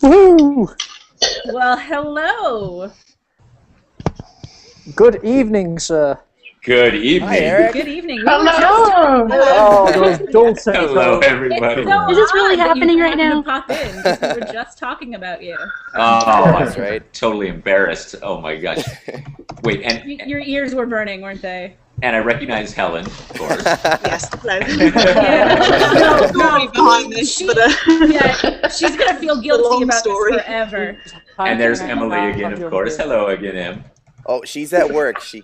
Woo! Well, hello. Good evening, sir. Good evening. Hi, Eric. Good evening. Hello. Oh, those dulcet Hello, tones. everybody. It's so Is this really odd that happening you right now? happened to pop in, 'cause we were just talking about you. Oh, That's I'm right. totally embarrassed. Oh my gosh. Wait, Your ears were burning, weren't they? and I recognize Helen, of course. Yes, hello. Yeah. Story behind this, She- but Yeah, she's gonna feel guilty long about story. this forever. And there's Emily again, of course. Hello again, Em. Oh, she's at work. She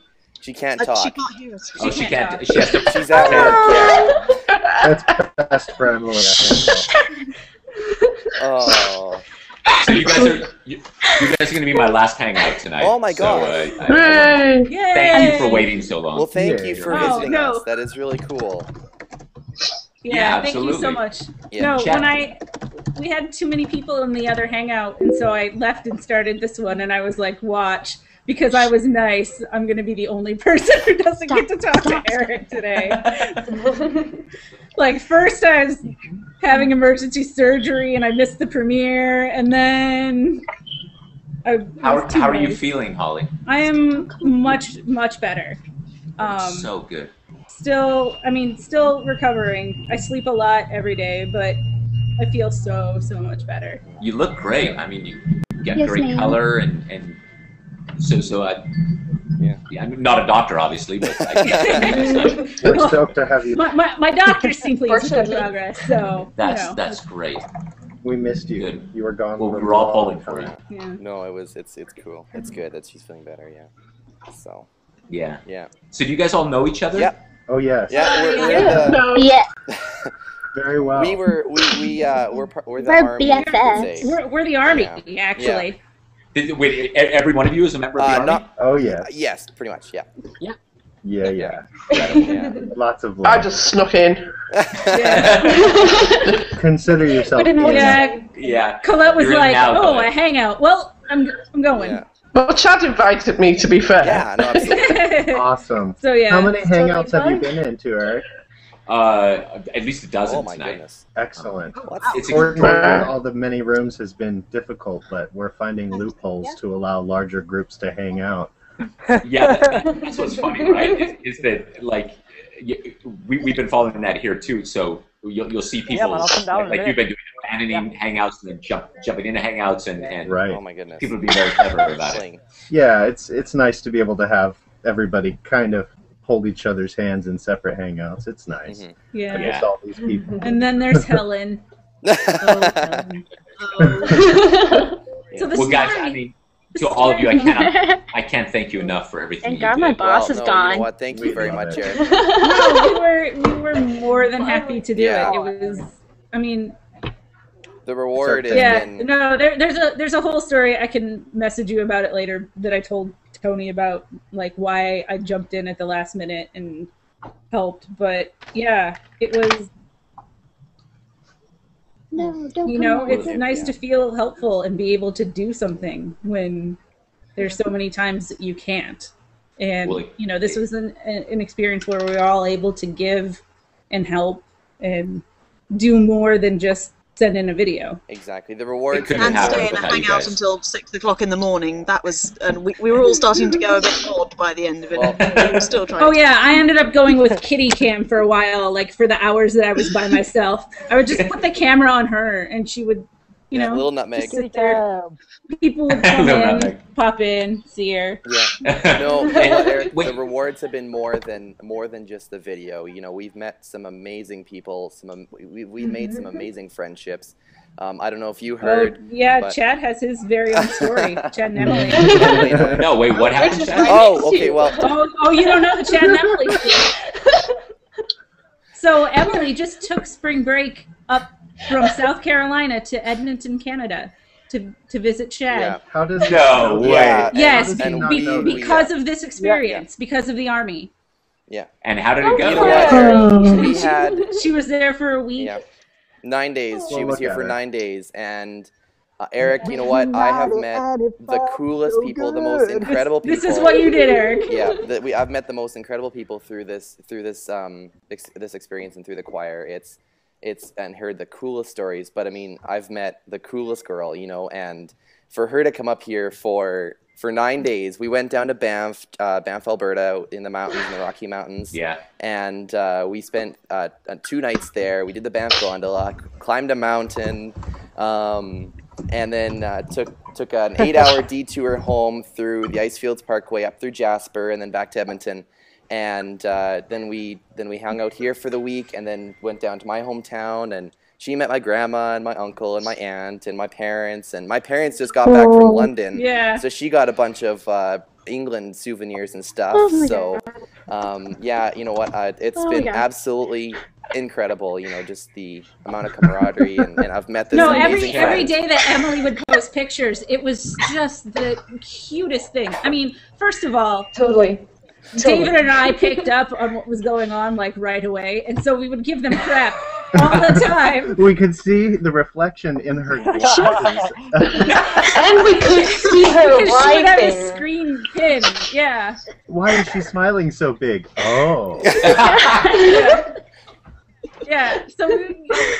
can't talk. she can't hear us. Oh, she can't. talk. She has to. She's at work. Yeah. That's best for Emily, I think. Oh. So you guys are going to be my last hangout tonight. Oh my So, gosh. Hooray! Yay! thank you for waiting so long. Well, thank you Yeah. for Oh, visiting no. us. That is really cool. Yeah, Thank you so absolutely. much. Yeah. No, Chat. we had too many people in the other hangout, and so I left and started this one, and I was like, watch, because I was nice, I'm going to be the only person who doesn't get to talk to Eric today. Like, first I was having emergency surgery, and I missed the premiere, and then I How was too are you nice. feeling, Holly? I am much, much better. So good. Still recovering. I sleep a lot every day, but I feel so much better. You look great. I mean, you get Yes, great ma'am. color and so Yeah. I'm not a doctor, obviously, but We're stoked to have you. My doctor seems pleased with the progress, so that's great. We missed you. Good. You were gone. Well, for we were all a pulling long for you. time. yeah. No, it's cool. It's good that she's feeling better. Yeah. So. Yeah. Yeah. So do you guys all know each other? Yep. Oh yes. Yeah. We're Yeah. the, Yeah. Very well. we're the We're army. you could BFFs. say. We're the army, Yeah. actually. Wait, every one of you is a member of the army? Not. Oh yes. Yes, pretty much. Yeah. Yeah, yeah. Yeah. Lots of I love. just snuck in. Yeah. Consider yourself. We didn't in. Yeah. Yeah. Colette was You're in like, now, "Oh, Colette. a hangout. Well, I'm going." Yeah. Well, Chad invited me, to be fair. Yeah. No, absolutely. Awesome. So yeah. How many it's totally hangouts have you fun. been into, Eric? At least a dozen Oh my tonight. goodness. Excellent. What? It's Fortunately, all the many rooms has been difficult, but we're finding loopholes to allow larger groups to hang out. Yeah, that's what's funny, right? Is that like we've been following that here too. So you'll see people man, I'll come down in a like minute. you've been doing abandoning hangouts and then jumping into hangouts and Right. Oh my goodness. people being very clever about it. Playing. Yeah, it's nice to be able to have everybody kind of hold each other's hands in separate hangouts. It's nice. Mhm. Yeah. Amidst all these people. And then there's Helen. Oh, Helen. So this Well, guys, I morning- mean, to all of you, I can't thank you enough for everything Thank you God did. my boss Well, is no, You know gone. what? Thank you very love much, it. Eric. No, we were more than happy to do Yeah. it. It was, I mean, The reward has yeah. been. No, there's a whole story. I can message you about it later that I told Tony about, like why I jumped in at the last minute and helped. But yeah, it was. No, don't You know, come it's Yeah. nice to feel helpful and be able to do something when there's so many times that you can't. And Well, you know, this was an experience where we were all able to give and help and do more than just send in a video. Exactly. The reward. couldn't And happen stay in a without you hangout guys. until 6 o'clock in the morning. That was, and we were all starting to go a bit odd by the end of it. Well- we were still trying. Oh yeah, I ended up going with kitty cam for a while, like for the hours that I was by myself. I would just put the camera on her and she would, you know, Little nutmeg. just sit there. People would come Little in, nutmeg. pop in, see her. Yeah. No, you know what, Eric, Wait. the rewards have been more than just the video. You know, we've met some amazing people. We made some amazing friendships. I don't know if you heard. Oh, yeah, but- Chad has his very own story. Chad and Emily. No, wait, what happened? Just Chad? right Oh, next okay. to you. Well, Oh, you don't know the Chad and Emily story. So Emily just took spring break up from South Carolina to Edmonton, Canada, to visit Chad. yeah. How does No way. Yeah. Yes, How does he and not we- know this? because of this experience, because of the army. And how did it go? You know what, Eric? We She- had She was there for a week. yeah, 9 days. She Well, was look here at for her. 9 days, and Eric, you know what? I have met the coolest people, the most incredible people. This is what you did, Eric. Yeah, I've met the most incredible people through this experience and through the choir. and heard the coolest stories. But I mean, I've met the coolest girl, you know, and for her to come up here for 9 days, we went down to Banff, Alberta, in the mountains, in the Rocky Mountains. Yeah. And we spent 2 nights there. We did the Banff Gondola, climbed a mountain, and then took an 8-hour detour home through the Icefields Parkway up through Jasper and then back to Edmonton. And then we hung out here for the week and then went down to my hometown, and she met my grandma and my uncle and my aunt and my parents just got back from London. Yeah. So she got a bunch of England souvenirs and stuff. Yeah, you know what? It's been absolutely incredible, you know, just the amount of camaraderie, and I've met this amazing every friend. day that Emily would post pictures, it was just the cutest thing. I mean, first of all, Totally. David and I picked up on what was going on like right away, and so we would give them crap all the time. We could see the reflection in her glasses. And we could see her Because she would have a writing. screen pin, yeah. Why is she smiling so big? Oh. Yeah, so we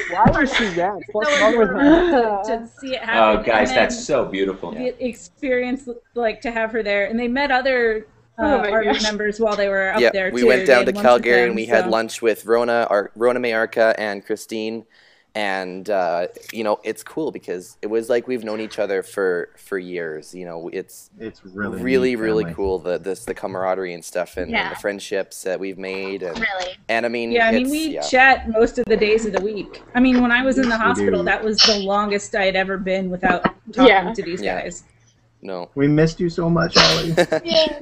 Why was she that? What's wrong with her? to see it happen. Oh, guys, and then that's so beautiful. the experience, like, to have her there, and they met other Oh my Army gosh. members while they were up Yeah, there we too. went They down had to lunch with Calgary them, and we had so- lunch with Rona Mayarka and Christine, and you know, it's cool because it was like we've known each other for years. You know, it's really really cool the camaraderie and stuff, and the friendships that we've made, and I mean, Yeah, I mean, we chat most of the days of the week. I mean, when I was in the hospital, that was the longest I had ever been without talking to these guys. No. We missed you so much, Ollie.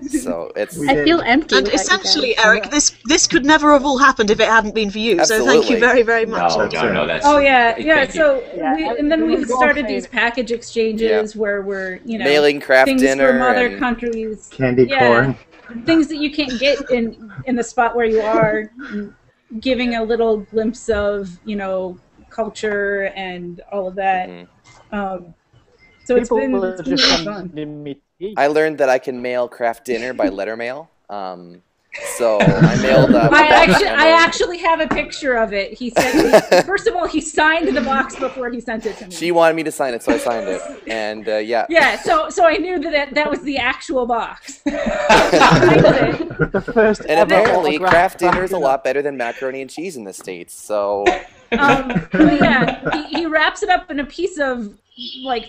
So it's. I feel empty. And essentially, Eric, this could never have all happened if it hadn't been for you. So thank you very, very much. No, that's. Oh yeah, yeah. thank So you. and then we've started these package exchanges where we're mailing craft things dinner from other and countries, candy corn, things that you can't get in the spot where you are, giving a little glimpse of culture and all of that. So it's been really fun. I learned that I can mail craft dinner by letter mail. So I mailed. I actually have a picture of it. He said, first of all, he signed the box before he sent it to me. She wanted me to sign it, so I signed it, and yeah. Yeah, so I knew that was the actual box. And apparently, craft dinner is a lot better than macaroni and cheese in the States. So. Yeah, he wraps it up in a piece of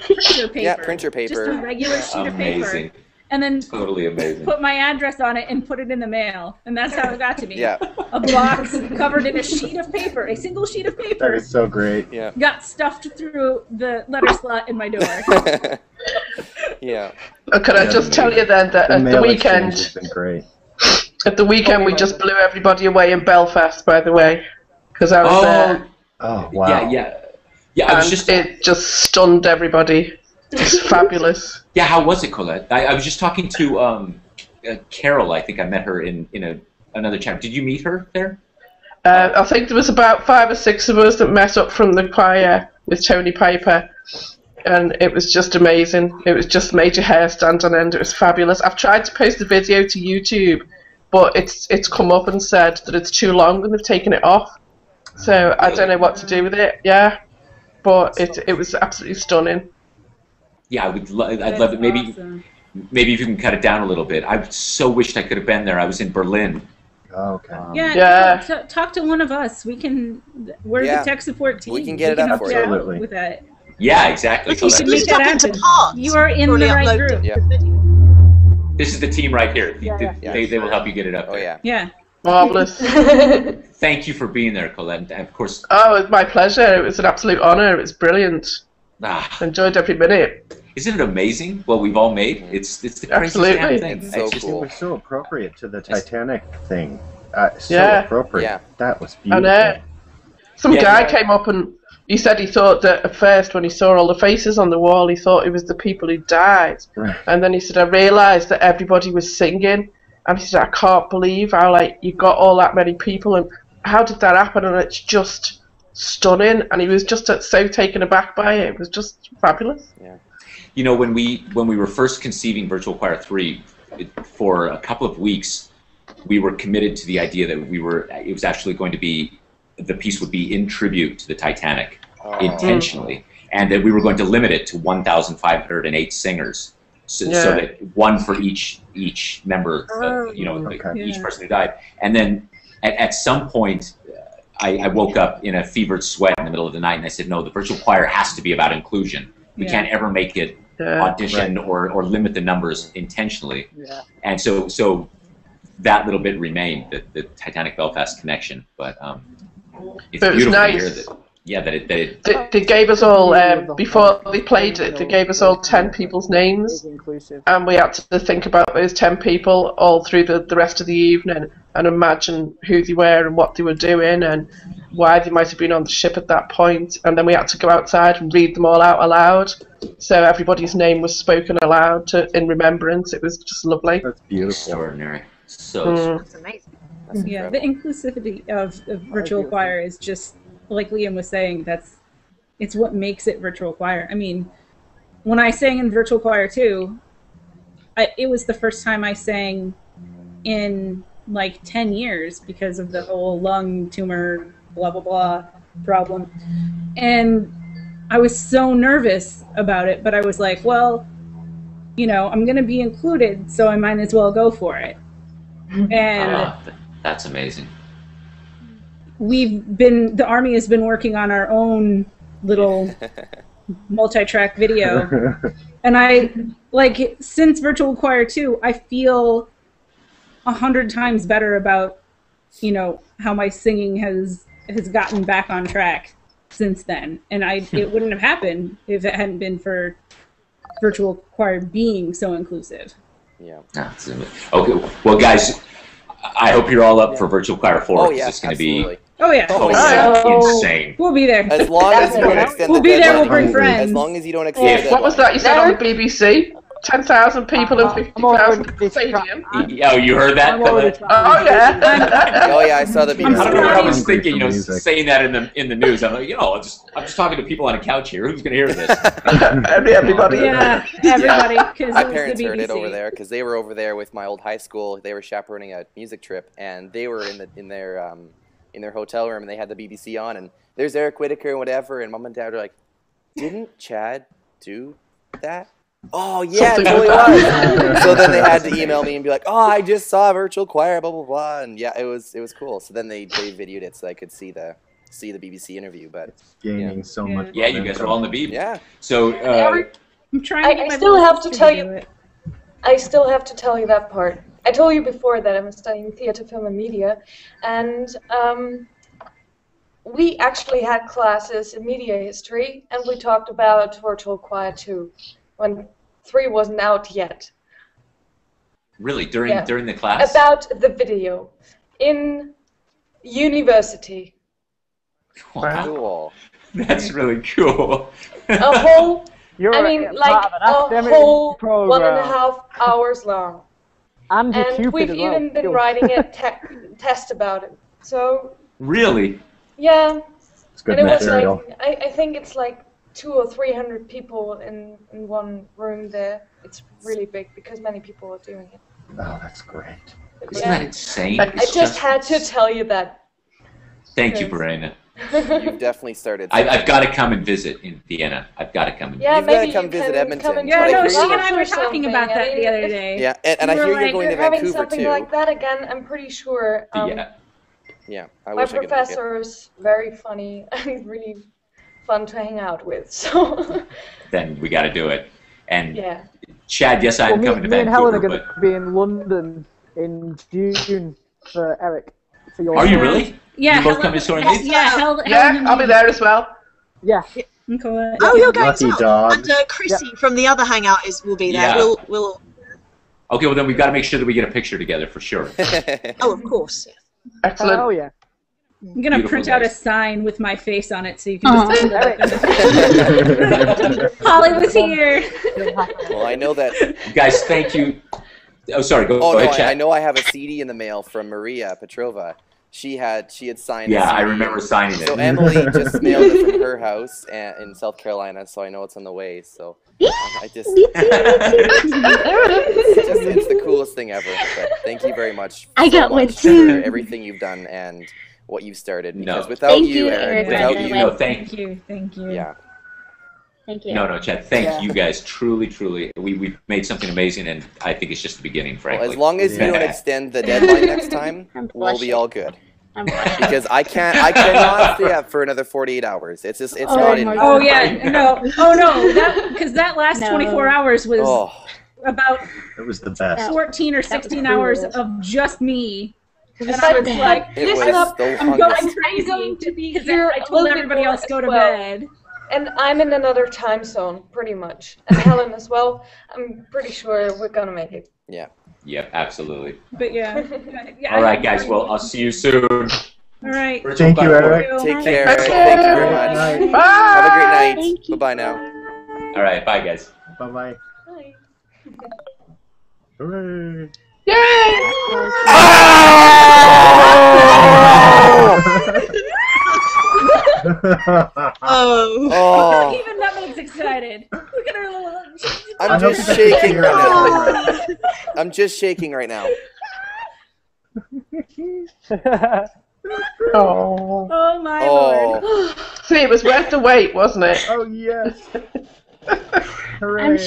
printer paper. Yeah, printer paper. Just a regular sheet of paper. And then totally amazing. Put my address on it and put it in the mail, and that's how it got to me. Yeah. A box covered in a sheet of paper, a single sheet of paper. That is so great. Yeah. Got stuffed through the letter slot in my door. Yeah. Can I just tell you then that at the weekend, has been great. At the weekend we just blew everybody away in Belfast, by the way, because I was there. Oh wow. Yeah. I was it just stunned everybody. It's fabulous. Yeah, how was it, Colette? I was just talking to Carol. I think I met her in another chat. Did you meet her there? I think there was about 5 or 6 of us that met up from the choir with Tony Piper, and it was just amazing. It was just made your hair stand on end. It was fabulous. I've tried to post the video to YouTube, but it's come up and said that it's too long and they've taken it off. So I don't know what to do with it. Yeah, but it was absolutely stunning. Yeah, I'd love it. Maybe if you can cut it down a little bit. I so wished I could have been there. I was in Berlin. Okay. Talk to one of us. We're the tech support team. We can get it up for you. Absolutely. With that. Yeah, exactly. If you split up into parts, you are in the right group. Yeah. This is the team right here. They will help you get it up. Oh yeah. Yeah. Marvelous. Thank you for being there, Colette. And of course. Oh, it was my pleasure. It was an absolute honor. It was brilliant. Enjoyed every minute. Isn't it amazing what we've all made? It's the craziest damn thing. It's so cool. It was so appropriate to the Titanic thing. Appropriate. Yeah. That was beautiful. I know. Some guy came up and he said he thought that at first when he saw all the faces on the wall, he thought it was the people who died. Right. And then he said, I realised that everybody was singing. And he said, I can't believe how you got all that many people and how did that happen? And it's just stunning. And he was just so taken aback by it. It was just fabulous. Yeah. You know, when we were first conceiving Virtual Choir 3, for a couple of weeks, we were committed to the idea that it was actually going to be the piece would be in tribute to the Titanic intentionally, and that we were going to limit it to 1,508 singers, so that one for each member, each person who died. And then at some point, I woke up in a fevered sweat in the middle of the night, and I said, no, the virtual choir has to be about inclusion. We can't ever make it audition or limit the numbers intentionally. Yeah. And so that little bit remained, the Titanic Belfast connection. But it's beautiful to hear that. Yeah, they gave us all before they played it. They gave us all 10 people's names, and we had to think about those 10 people all through the rest of the evening and imagine who they were and what they were doing and why they might have been on the ship at that point. And then we had to go outside and read them all out aloud, so everybody's name was spoken aloud in remembrance. It was just lovely. That's beautiful. Extraordinary. So That's amazing. Yeah, the inclusivity of virtual choir is just, like Liam was saying, it's what makes it virtual choir. I mean, when I sang in virtual choir too, it was the first time I sang in like 10 years because of the whole lung tumor, blah, blah, blah problem. And I was so nervous about it, but I was like, well, I'm going to be included, so I might as well go for it. And that's amazing. The Army has been working on our own little multi-track video, and since virtual choir 2, I feel 100 times better about how my singing has gotten back on track since then, and it wouldn't have happened if it hadn't been for virtual choir being so inclusive. Yeah. Okay. Well, guys, I hope you're all up for virtual choir 4. Oh yeah, it's going to be insane. We'll be there. As long as you don't extend we'll the be there. deadline. We'll bring friends. As long as you don't extend the deadline. What was that you said on the BBC? 10,000 people in 50,000 stadium. Oh, you heard that? Oh yeah. Oh yeah, I saw the BBC. I don't know what I was thinking. Saying that in the news. I'm like, I'm just talking to people on a couch here. Who's going to hear this? Everybody. Yeah, everybody. My parents heard it over there because they were over there with my old high school. They were chaperoning a music trip, and they were in their hotel room, and they had the BBC on, and there's Eric Whitacre and whatever, and Mom and Dad were like, "Didn't Chad do that?" Oh yeah, it totally was. So then they had to email me and be like, "Oh, I just saw virtual choir, blah blah blah," and yeah, it was cool. So then they videoed it so I could see the BBC interview. But gaining so much. Yeah, you guys are all in the BBC. Yeah. So I'm trying. I still have to tell you. I still have to tell you that part. I told you before that I'm studying theater, film, and media, and we actually had classes in media history, and we talked about virtual choir 2 when 3 wasn't out yet. Really, during the class? About the video in university. Wow. Cool. That's really cool. A whole, You're I mean, part like of an a academic whole program. 1.5 hours long. And we've even been writing a test about it. So. Really? Yeah. It's good and it material. was like, I think it's like 200 or 300 people in one room there. It's really big because many people are doing it. Oh, that's great. Isn't that insane? I just had to tell you that. Thank you, Verena. You've definitely started. I've got to come and visit in Vienna. I've got to come and visit. Yeah, You've got to maybe come you visit can Edmonton. come and Yeah, no, talk she about and I were or talking something. about that the other if- day. Yeah, and I We were hear you're like, going to You're having Vancouver something too. like that again, I'm pretty sure. Yeah. Yeah, I My wish I could make it. professor is very funny and really fun to hang out with. So Then we got to do it. And yeah. Chad, yes, I'm coming to me and Helen are Vancouver. going to be in London in June for Eric. For your Are you really? Yeah, You both come to Soaring Leeds? Yeah, I'll be there as well. Yeah. Okay. Oh, you're going Lucky to. dog. And Chrissy from the other hangout will be there. Yeah. We'll. Okay, well then we've got to make sure that we get a picture together for sure. Oh, of course. Excellent. Oh yeah. I'm gonna Beautiful print out a guys. sign with my face on it so you can just Holly was here. Well, I know that. Guys, thank you. Oh, sorry. Go Oh no, ahead, Chad. I know I have a CD in the mail from Maria Petrova. She had signed. Yeah, a CD. I remember signing it. So Emily just mailed it from her house in South Carolina, so I know it's on the way. So I just, it's the coolest thing ever. But thank you very much. I got so one much too. for everything you've done, and what you've started. No. Because without Thank you, you, Eric, Eric, without by the you, way. No, Thank you. Thank you. yeah. Thank you. No, Chad. Thank Yeah. you guys. Truly. We've made something amazing, and I think it's just the beginning, frankly. Well, as long as you don't extend the deadline next time, I'm we'll be blushing. all good. I'm blushing. Because I cannot stay up for another 48 hours. It's just, it's Oh not in my me. Oh yeah, no. Oh no, because that last No. 24 hours was Oh, about It was the best. 14 or was 16 cool. hours of just me. And But- I was like, it Listen was up, the I'm longest. going crazy going to be because here I a told little bit everybody more else to go as to well. bed. And I'm in another time zone, pretty much. And Helen as well. I'm pretty sure we're gonna make it. Yeah. Yep, absolutely. But yeah. Yeah, All right, guys. Well, I'll see you soon. All right. Thank you, Eric. Take Bye. care. Thank Thank you very you. much. Bye. Have a great night. Thank you. Bye-bye now. All right, bye, guys. Bye bye. Bye. Hooray! Yay! Oh. Oh, Even Nutmeg's excited. Look at her little. I'm I hope just you shaking can right hear now. I'm just shaking right now. Oh. Oh my lord. Oh, See, it was worth the wait, wasn't it? Oh yes! I'm Hooray!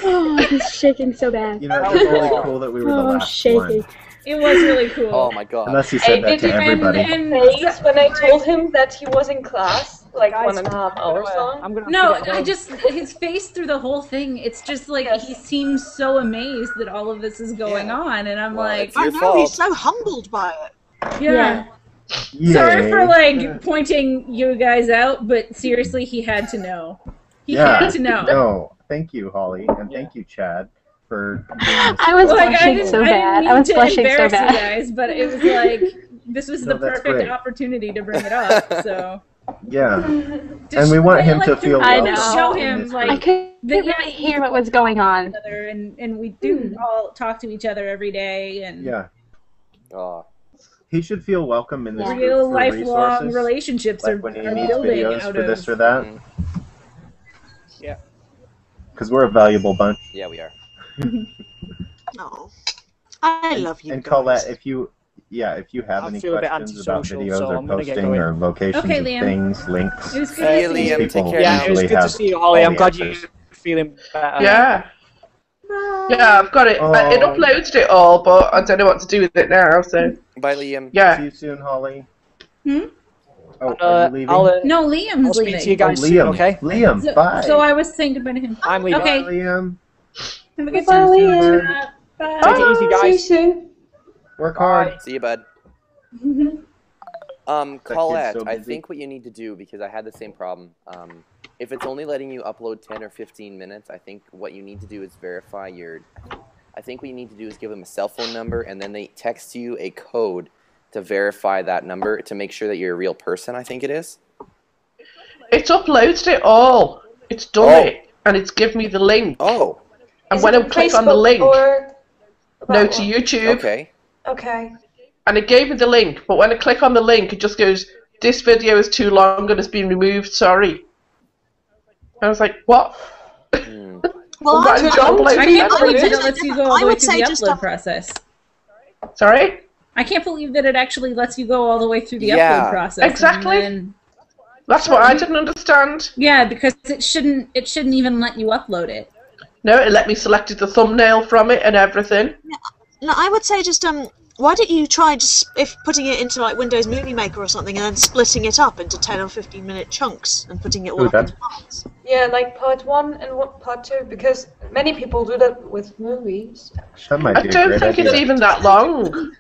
oh, I'm shaking so bad. You know, it was really cool that we were the Oh, I'm last shaking. one. It was really cool. oh my God. Unless you Hey, said that did to you everybody. and Face when I told him that he was in class, like Guys, 1.5 hours long. I'm gonna no, have to get I going. just his face through the whole thing. It's just like Yes. he seems so amazed that all of this is going Yeah. on, and I'm Well, like, it's your I know, fault. he's so humbled by it. yeah. Yay. Sorry for like pointing you guys out, but seriously, he had to know. He Yeah. had to know. No, thank you, Holly, and thank you, Chad, for doing this. I was Like, blushing so bad. I was to blushing so embarrass bad. you guys, but it was like this was No, the that's perfect great. opportunity to bring it up. So, Yeah, to and we show- want him to like, feel I welcome. know. show in him this like I group. couldn't that, yeah, really hear what was going on. together, and we do all talk to each other every day, and Yeah, Oh, he should feel welcome in this Yeah. group real for lifelong resources, relationships like are, when he are needs building videos out for of this or that. mm, Yeah. Because we're a valuable bunch. yeah, we are. Oh. I love you And guys. Colette, if you have I any feel a bit questions about antisocial, videos so or I'm gonna get posting going. or locations Okay, of Liam. things, links, It was good See to you, see you. Liam. Take people care. Yeah, it was usually good to have see you, Holly. all I'm the glad you're answers. feeling better. Yeah. Yeah, I've got it. Oh. It uploaded it all, but I don't know what to do with it now, so Bye, Liam. See yeah. you soon, Holly. Hmm? Oh, are you leaving? No, Liam's I'll speak leaving. to you guys oh, soon, Liam. okay? Liam, So, bye. so I was saying goodbye to him. I'm leaving. Okay. Bye, Liam. Have a good Bye, time. Liam. Bye. Take it easy, guys. soon. Work hard. See you, bud. kid's Colette, so I busy. think what you need to do, because I had the same problem, if it's only letting you upload 10 or 15 minutes, I think what you need to do is verify your, I think what you need to do is give them a cell phone number, and then they text you a code to verify that number to make sure that you're a real person, I think it is. It's uploaded it all. It's done Oh. it. And it's given me the link. Oh, And Is when it I click on the Facebook link, or no that to one? YouTube, okay. Okay. and it gave me the link, but when I click on the link, it just goes, this video is too long and it's been removed, sorry. I was like, what? Hmm. Well, I'm I not would- uploading I it. can't I would believe say that it lets you go all I the way would through say the just, upload process. Sorry? I can't believe that it actually lets you go all the way through the Yeah. upload process. and Exactly. then- That's what I didn't understand. yeah, because it shouldn't even let you upload it. No, it let me select the thumbnail from it and everything. No, I would say just why don't you try just if putting it into like Windows Movie Maker or something, and then splitting it up into 10 or 15-minute chunks and putting it all Ooh, up in that's- parts. Yeah, like part 1 and part 2, because many people do that with movies. That might I be a don't great think idea. it's even that long.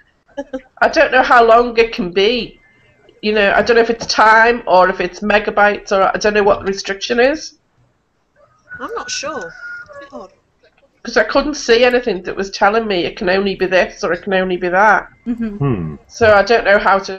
I don't know how long it can be. You know, I don't know if it's time or if it's megabytes or I don't know what the restriction is. I'm not sure. God. Because I couldn't see anything that was telling me it can only be this or it can only be that. Mm-hmm. Hmm. So I don't know how to